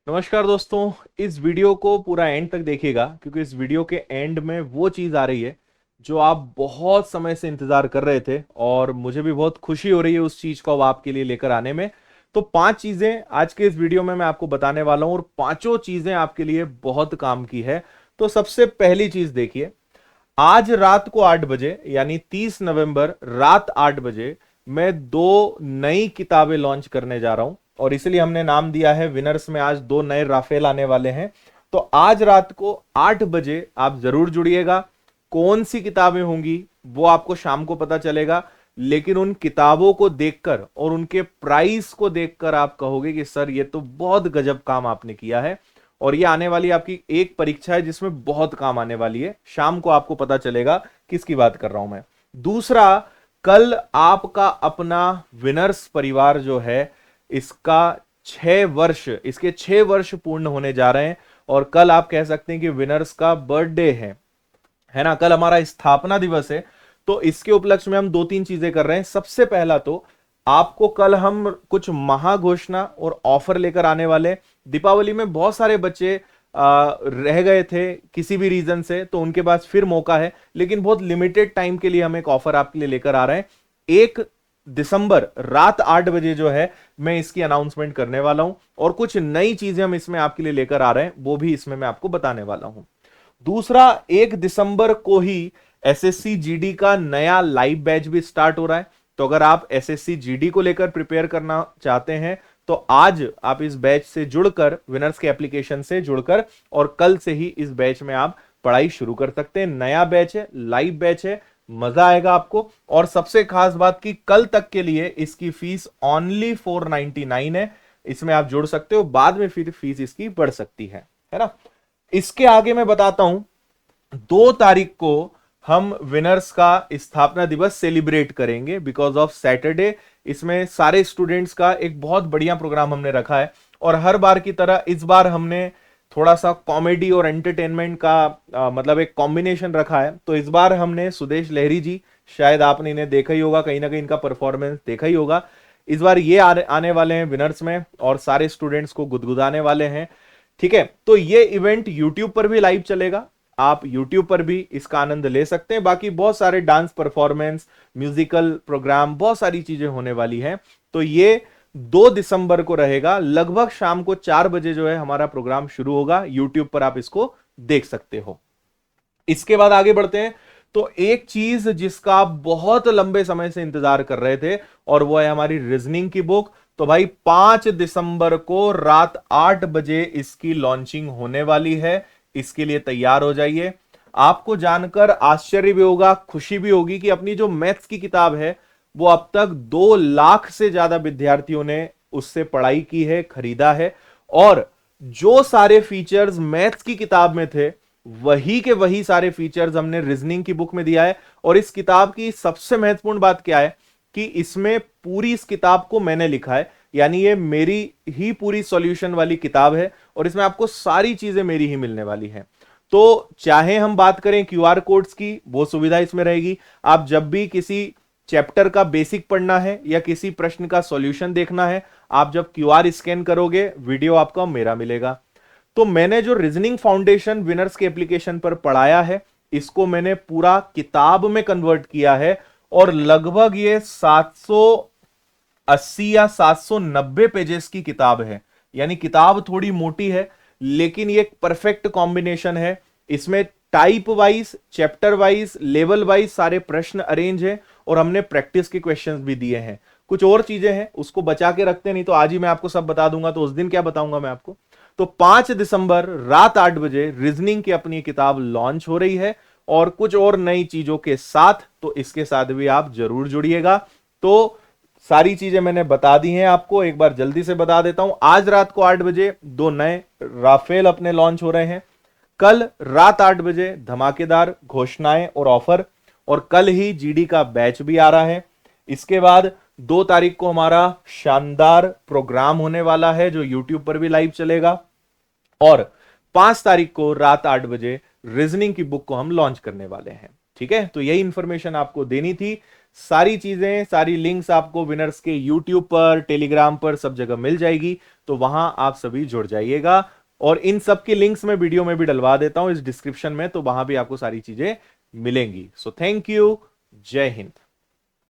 नमस्कार दोस्तों, इस वीडियो को पूरा एंड तक देखिएगा क्योंकि इस वीडियो के एंड में वो चीज आ रही है जो आप बहुत समय से इंतजार कर रहे थे और मुझे भी बहुत खुशी हो रही है उस चीज को अब आपके लिए लेकर आने में। तो 5 चीजें आज के इस वीडियो में मैं आपको बताने वाला हूं और पांचों चीजें आपके लिए बहुत काम की है। तो सबसे पहली चीज देखिए, आज रात को 8 बजे यानी 30 नवंबर रात 8 बजे मैं दो नई किताबें लॉन्च करने जा रहा हूं और इसलिए हमने नाम दिया है विनर्स में आज दो नए राफेल आने वाले हैं। तो आज रात को 8 बजे आप जरूर जुड़िएगा। कौन सी किताबें होंगी वो आपको शाम को पता चलेगा, लेकिन उन किताबों को देखकर और उनके प्राइस को देखकर आप कहोगे कि सर ये तो बहुत गजब काम आपने किया है। और ये आने वाली आपकी एक परीक्षा है जिसमें बहुत काम आने वाली है। शाम को आपको पता चलेगा किसकी बात कर रहा हूं मैं। दूसरा, कल आपका अपना विनर्स परिवार जो है इसका 6 वर्ष, इसके 6 वर्ष पूर्ण होने जा रहे हैं और कल आप कह सकते हैं कि विनर्स का बर्थडे है ना। कल हमारा स्थापना दिवस है। तो इसके उपलक्ष्य में हम दो तीन चीजें कर रहे हैं। सबसे पहला तो आपको कल हम कुछ महाघोषणा और ऑफर लेकर आने वाले। दीपावली में बहुत सारे बच्चे रह गए थे किसी भी रीजन से, तो उनके पास फिर मौका है, लेकिन बहुत लिमिटेड टाइम के लिए हम एक ऑफर आपके लिए लेकर आ रहे हैं। 1 दिसंबर रात 8 बजे जो है मैं इसकी अनाउंसमेंट करने वाला हूं और कुछ नई चीजें हम इसमें आपके लिए लेकर आ रहे हैं, वो भी इसमें मैं आपको बताने वाला हूं। दूसरा, 1 दिसंबर को ही एसएससी जीडी का नया लाइव बैच भी स्टार्ट हो रहा है। तो अगर आप एसएससी जीडी को लेकर प्रिपेयर करना चाहते हैं तो आज आप इस बैच से जुड़कर, विनर्स के एप्लीकेशन से जुड़कर, और कल से ही इस बैच में आप पढ़ाई शुरू कर सकते हैं। नया बैच है, लाइव बैच है, मजा आएगा आपको। और सबसे खास बात कि कल तक के लिए इसकी फीस ओनली 499 है। इसमें आप जुड़ सकते हो, बाद में फिर फीस इसकी बढ़ सकती है ना। इसके आगे मैं बताता हूं, 2 तारीख को हम विनर्स का स्थापना दिवस सेलिब्रेट करेंगे बिकॉज ऑफ सैटरडे। इसमें सारे स्टूडेंट्स का एक बहुत बढ़िया प्रोग्राम हमने रखा है और हर बार की तरह इस बार हमने थोड़ा सा कॉमेडी और एंटरटेनमेंट का मतलब एक कॉम्बिनेशन रखा है। तो इस बार हमने सुदेश लहरी जी, शायद आपने इन्हें देखा ही होगा, कहीं ना कहीं इनका परफॉर्मेंस देखा ही होगा। इस बार ये आने वाले हैं विनर्स में और सारे स्टूडेंट्स को गुदगुदाने वाले हैं। ठीक है, तो ये इवेंट यूट्यूब पर भी लाइव चलेगा, आप यूट्यूब पर भी इसका आनंद ले सकते हैं। बाकी बहुत सारे डांस परफॉर्मेंस, म्यूजिकल प्रोग्राम, बहुत सारी चीजें होने वाली हैं। तो ये 2 दिसंबर को रहेगा, लगभग शाम को 4 बजे जो है हमारा प्रोग्राम शुरू होगा। यूट्यूब पर आप इसको देख सकते हो। इसके बाद आगे बढ़ते हैं। तो एक चीज जिसका आप बहुत लंबे समय से इंतजार कर रहे थे और वो है हमारी रीजनिंग की बुक। तो भाई 5 दिसंबर को रात 8 बजे इसकी लॉन्चिंग होने वाली है। इसके लिए तैयार हो जाइए। आपको जानकर आश्चर्य भी होगा, खुशी भी होगी कि अपनी जो मैथ्स की किताब है वो अब तक 2 लाख से ज्यादा विद्यार्थियों ने उससे पढ़ाई की है, खरीदा है। और जो सारे फीचर्स मैथ्स की किताब में थे वही के वही सारे फीचर्स हमने रीजनिंग की बुक में दिया है। और इस किताब की सबसे महत्वपूर्ण बात क्या है कि इसमें पूरी इस किताब को मैंने लिखा है, यानी ये मेरी ही पूरी सॉल्यूशन वाली किताब है और इसमें आपको सारी चीजें मेरी ही मिलने वाली हैं। तो चाहे हम बात करें क्यूआर कोड्स की, वो सुविधा इसमें रहेगी। आप जब भी किसी चैप्टर का बेसिक पढ़ना है या किसी प्रश्न का सॉल्यूशन देखना है, आप जब क्यूआर स्कैन करोगे वीडियो आपको मेरा मिलेगा। तो मैंने जो रीजनिंग फाउंडेशन विनर्स के एप्लीकेशन पर पढ़ाया है, इसको मैंने पूरा किताब में कन्वर्ट किया है और लगभग ये 780 या 790 पेजेस की किताब है। यानी किताब थोड़ी मोटी है, लेकिन ये एक परफेक्ट कॉम्बिनेशन है। इसमें type wise, chapter wise, level wise सारे प्रश्न अरेंज है और हमने प्रैक्टिस के क्वेश्चंस भी दिए हैं। कुछ और चीजें हैं उसको बचा के रखते नहीं तो आज ही मैं आपको सब बता दूंगा, तो उस दिन क्या बताऊंगा मैं आपको। तो 5 दिसंबर रात 8 बजे रीजनिंग की अपनी किताब लॉन्च हो रही है और कुछ और नई चीजों के साथ, तो इसके साथ भी आप जरूर जुड़िएगा। तो सारी चीजें मैंने बता दी हैं आपको, एक बार जल्दी से बता देता हूं। आज रात को 8 बजे दो नए राफेल अपने लॉन्च हो रहे हैं। कल रात 8 बजे धमाकेदार घोषणाएं और ऑफर, और कल ही जीडी का बैच भी आ रहा है। इसके बाद 2 तारीख को हमारा शानदार प्रोग्राम होने वाला है जो यूट्यूब पर भी लाइव चलेगा। और 5 तारीख को रात 8 बजे रीजनिंग की बुक को हम लॉन्च करने वाले हैं। ठीक है, तो यही इंफॉर्मेशन आपको देनी थी। सारी चीजें, सारी लिंक्स आपको विनर्स के यूट्यूब पर, टेलीग्राम पर, सब जगह मिल जाएगी। तो वहां आप सभी जुड़ जाइएगा, और इन सब की लिंक्स मैं वीडियो में भी डलवा देता हूं इस डिस्क्रिप्शन में, तो वहां भी आपको सारी चीजें मिलेंगी। सो थैंक यू, जय हिंद।